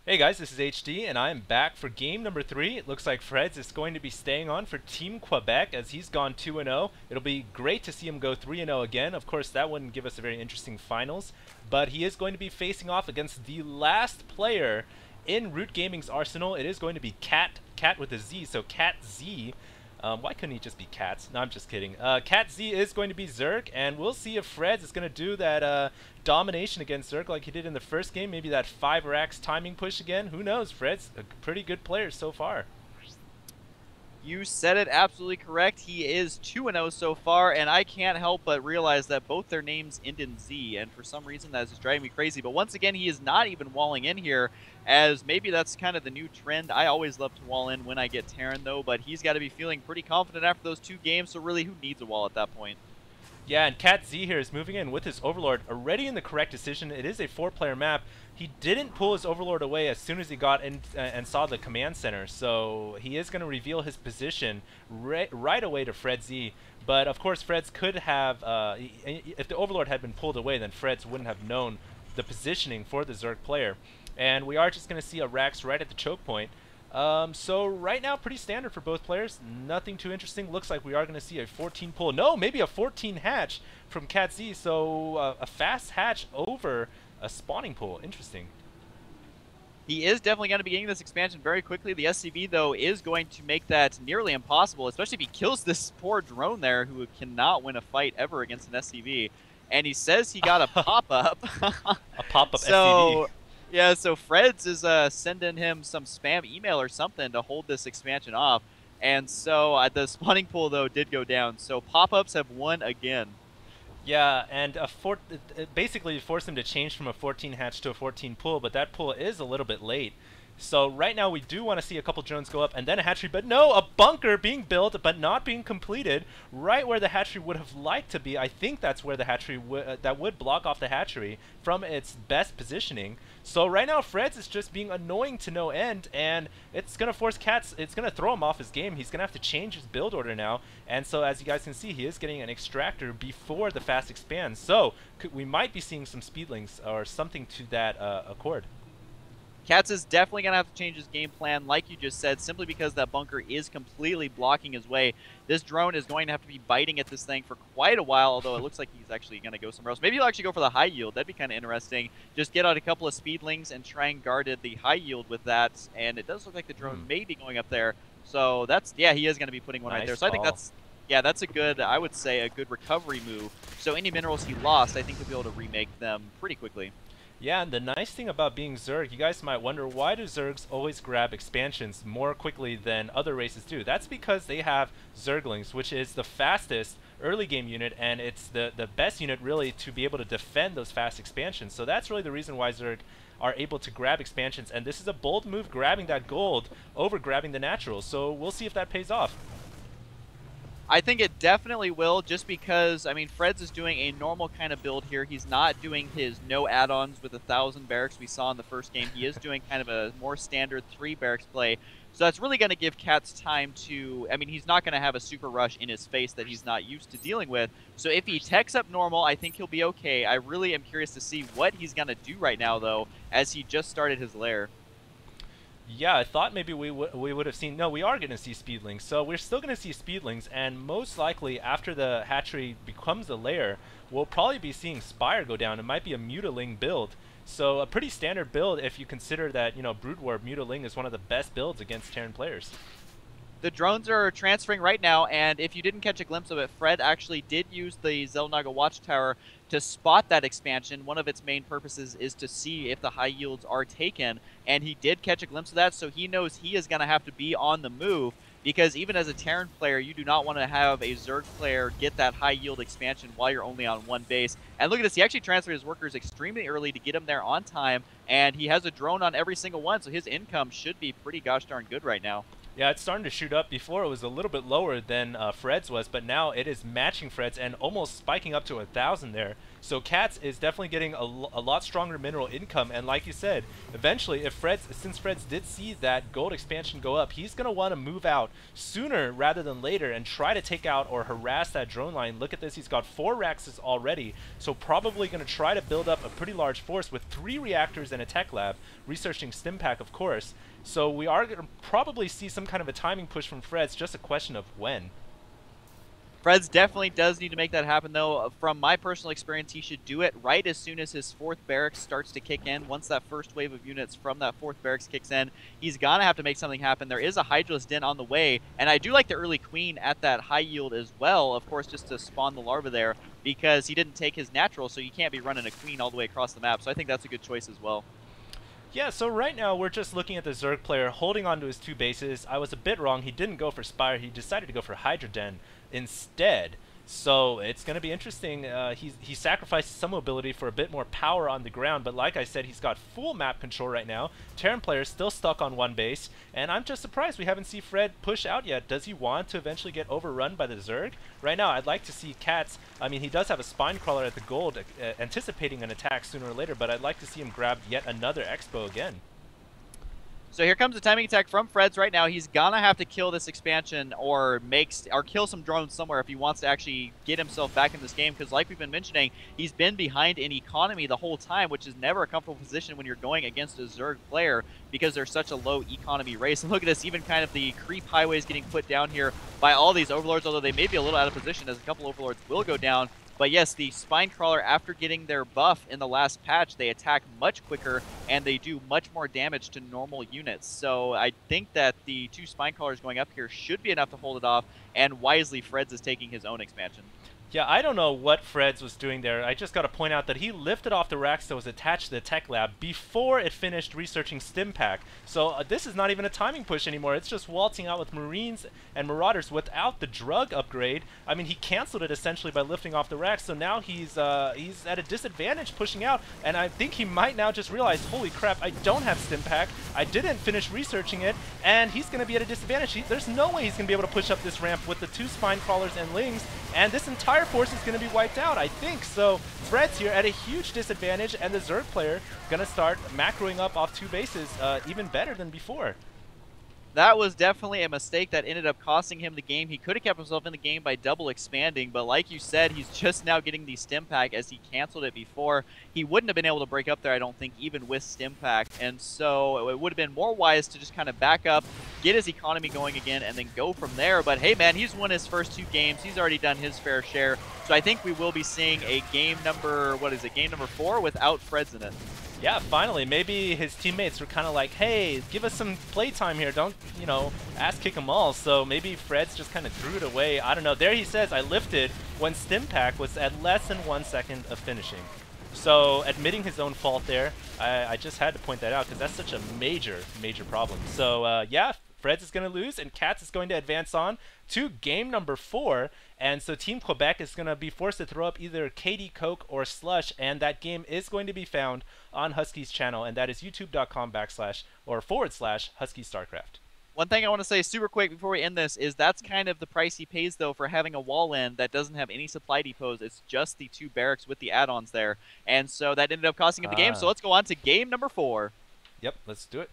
Hey guys, this is HD, and I am back for game number 3. It looks like Fredz is going to be staying on for Team Quebec as he's gone 2-0. It'll be great to see him go 3-0 again. Of course, that wouldn't give us a very interesting finals, but he is going to be facing off against the last player in Root Gaming's arsenal. It is going to be Cat with a Z, so Catz. Why couldn't he just be Catz? No, I'm just kidding. Catz is going to be Zerg, and we'll see if Fredz is going to do that domination against Zerg like he did in the first game. Maybe that 5 racks timing push again. Who knows? Fredz, a pretty good player so far. You said it absolutely correct. He is 2-0 so far, and I can't help but realize that both their names end in Z, and for some reason that is just driving me crazy. But once again, he is not even walling in here, as maybe that's kind of the new trend. I always love to wall in when I get Terran, though, but he's got to be feeling pretty confident after those 2 games, so really, who needs a wall at that point? Yeah, and Catz here is moving in with his Overlord already in the correct decision. It is a 4-player map. He didn't pull his Overlord away as soon as he got in and saw the command center, so he is going to reveal his position right away to Fredz. But of course, Fredz could have, if the Overlord had been pulled away, then Fredz wouldn't have known the positioning for the Zerg player. And we are just going to see a Rax right at the choke point. So right now, pretty standard for both players. Nothing too interesting. Looks like we are going to see a 14 pull. No, maybe a 14 hatch from Catz. So a fast hatch over a spawning pull. Interesting. He is definitely going to be getting this expansion very quickly. The SCV, though, is going to make that nearly impossible, especially if he kills this poor drone there who cannot win a fight ever against an SCV. And he says he got a pop-up. A pop-up so, SCV. Yeah, so Fredz is sending him some spam email or something to hold this expansion off. And so the spawning pool, though, did go down. So pop-ups have won again. Yeah, and it basically forced him to change from a 14 hatch to a 14 pull, but that pull is a little bit late. So right now we do want to see a couple drones go up and then a hatchery, but no, a bunker being built but not being completed right where the hatchery would have liked to be. I think that's where the hatchery that would block off the hatchery from its best positioning. So right now Fredz is just being annoying to no end, and it's going to force Catz, it's going to throw him off his game. He's going to have to change his build order now, and so as you guys can see, he is getting an extractor before the fast expands. So we might be seeing some speedlings or something to that accord. Catz is definitely going to have to change his game plan, like you just said, simply because that bunker is completely blocking his way. This drone is going to have to be biting at this thing for quite a while, although it looks like he's actually going to go somewhere else. Maybe he'll actually go for the high yield. That'd be kind of interesting. Just get out a couple of speedlings and try and guard the high yield with that, and it does look like the drone may be going up there. So that's, yeah, he is going to be putting one right there. So I think that's, yeah, that's a good, I would say, a good recovery move. So any minerals he lost, I think he'll be able to remake them pretty quickly. Yeah, and the nice thing about being Zerg, you guys might wonder, why do Zergs always grab expansions more quickly than other races do? That's because they have Zerglings, which is the fastest early game unit, and it's the best unit really to be able to defend those fast expansions. So that's really the reason why Zerg are able to grab expansions, and this is a bold move, grabbing that gold over grabbing the natural. So we'll see if that pays off. I think it definitely will, just because, I mean, Fredz is doing a normal kind of build here. He's not doing his no add-ons with 1,000 barracks we saw in the first game. He is doing kind of a more standard 3 barracks play. So that's really going to give Catz time to, I mean, he's not going to have a super rush in his face that he's not used to dealing with. So if he techs up normal, I think he'll be okay. I really am curious to see what he's going to do right now, though, as he just started his lair. Yeah, I thought maybe we would have seen... No, we are going to see speedlings. So we're still going to see speedlings, and most likely after the hatchery becomes a lair, we'll probably be seeing Spire go down. It might be a Mutiling build. So a pretty standard build if you consider that, you know, Brood War Mutiling is one of the best builds against Terran players. The drones are transferring right now, and if you didn't catch a glimpse of it, Fred actually did use the Xel'Naga Watchtower to spot that expansion. One of its main purposes is to see if the high yields are taken, and he did catch a glimpse of that, so he knows he is going to have to be on the move, because even as a Terran player, you do not want to have a Zerg player get that high yield expansion while you're only on one base. And look at this, he actually transferred his workers extremely early to get him there on time, and he has a drone on every single one, so his income should be pretty gosh darn good right now. Yeah, it's starting to shoot up. Before it was a little bit lower than Fredz was, but now it is matching Fredz and almost spiking up to 1,000 there. So Catz is definitely getting a lot stronger mineral income, and like you said, eventually, if since Fredz did see that gold expansion go up, he's gonna want to move out sooner rather than later and try to take out or harass that drone line. Look at this, he's got 4 Raxes already, so probably gonna try to build up a pretty large force with 3 reactors and a tech lab, researching Stimpack, of course. So we are gonna probably see some kind of a timing push from Fredz, just a question of when. Fredz definitely does need to make that happen, though. From my personal experience, he should do it right as soon as his 4th barracks starts to kick in. Once that first wave of units from that 4th barracks kicks in, he's going to have to make something happen. There is a Hydralisk Den on the way, and I do like the early Queen at that high yield as well, of course, just to spawn the larva there, because he didn't take his natural, so you can't be running a Queen all the way across the map. So I think that's a good choice as well. Yeah, so right now we're just looking at the Zerg player holding on to his 2 bases. I was a bit wrong. He didn't go for Spire. He decided to go for Hydra Den instead. So it's going to be interesting. He sacrificed some mobility for a bit more power on the ground, but like I said, he's got full map control right now. Terran player is still stuck on 1 base, and I'm just surprised we haven't seen Fred push out yet. Does he want to eventually get overrun by the Zerg? Right now, I'd like to see Catz. I mean, he does have a spine crawler at the gold, anticipating an attack sooner or later, but I'd like to see him grab yet another Expo again. So here comes the timing attack from Fredz right now. He's gonna have to kill this expansion or kill some drones somewhere if he wants to actually get himself back in this game, because like we've been mentioning, he's been behind in economy the whole time, which is never a comfortable position when you're going against a Zerg player because there's such a low economy race. And look at this, even kind of the creep highways getting put down here by all these overlords, although they may be a little out of position as a couple overlords will go down. But yes, the Spine Crawler, after getting their buff in the last patch, they attack much quicker and they do much more damage to normal units. So I think that the 2 Spine Crawlers going up here should be enough to hold it off, and wisely Fredz is taking his own expansion. Yeah, I don't know what Fredz was doing there. I just got to point out that he lifted off the racks that was attached to the tech lab before it finished researching Stimpack. So this is not even a timing push anymore. It's just waltzing out with Marines and Marauders without the drug upgrade. I mean, he canceled it essentially by lifting off the racks, so now he's at a disadvantage pushing out, and I think he might now just realize, holy crap, I don't have Stimpack, I didn't finish researching it, and he's going to be at a disadvantage. There's no way he's going to be able to push up this ramp with the 2 Spine Crawlers and Lings, and this entire force is going to be wiped out, I think. So Fredz here at a huge disadvantage, and the Zerg player going to start macroing up off 2 bases even better than before. That was definitely a mistake that ended up costing him the game. He could have kept himself in the game by double expanding, but like you said, he's just now getting the Stimpack as he canceled it before. He wouldn't have been able to break up there, I don't think, even with Stimpack. And so it would have been more wise to just kind of back up, get his economy going again, and then go from there. But hey, man, he's won his first 2 games. He's already done his fair share. So I think we will be seeing a game number, game number 4 without Fredz in it. Yeah, finally. Maybe his teammates were kind of like, hey, give us some playtime here. Don't, you know, ass kick them all. So maybe Fredz just kind of threw it away. I don't know. There he says, I lifted when Stimpack was at less than 1 second of finishing. So admitting his own fault there, I just had to point that out because that's such a major, major problem. So yeah, Fredz is going to lose, and Catz is going to advance on to game number 4. And so Team Quebec is going to be forced to throw up either KD Coke or Slush, and that game is going to be found on Husky's channel, and that is youtube.com//Husky Starcraft. One thing I want to say super quick before we end this is that's kind of the price he pays, though, for having a wall in that doesn't have any supply depots. It's just the 2 barracks with the add-ons there. And so that ended up costing him the game. So let's go on to game number 4. Yep, let's do it.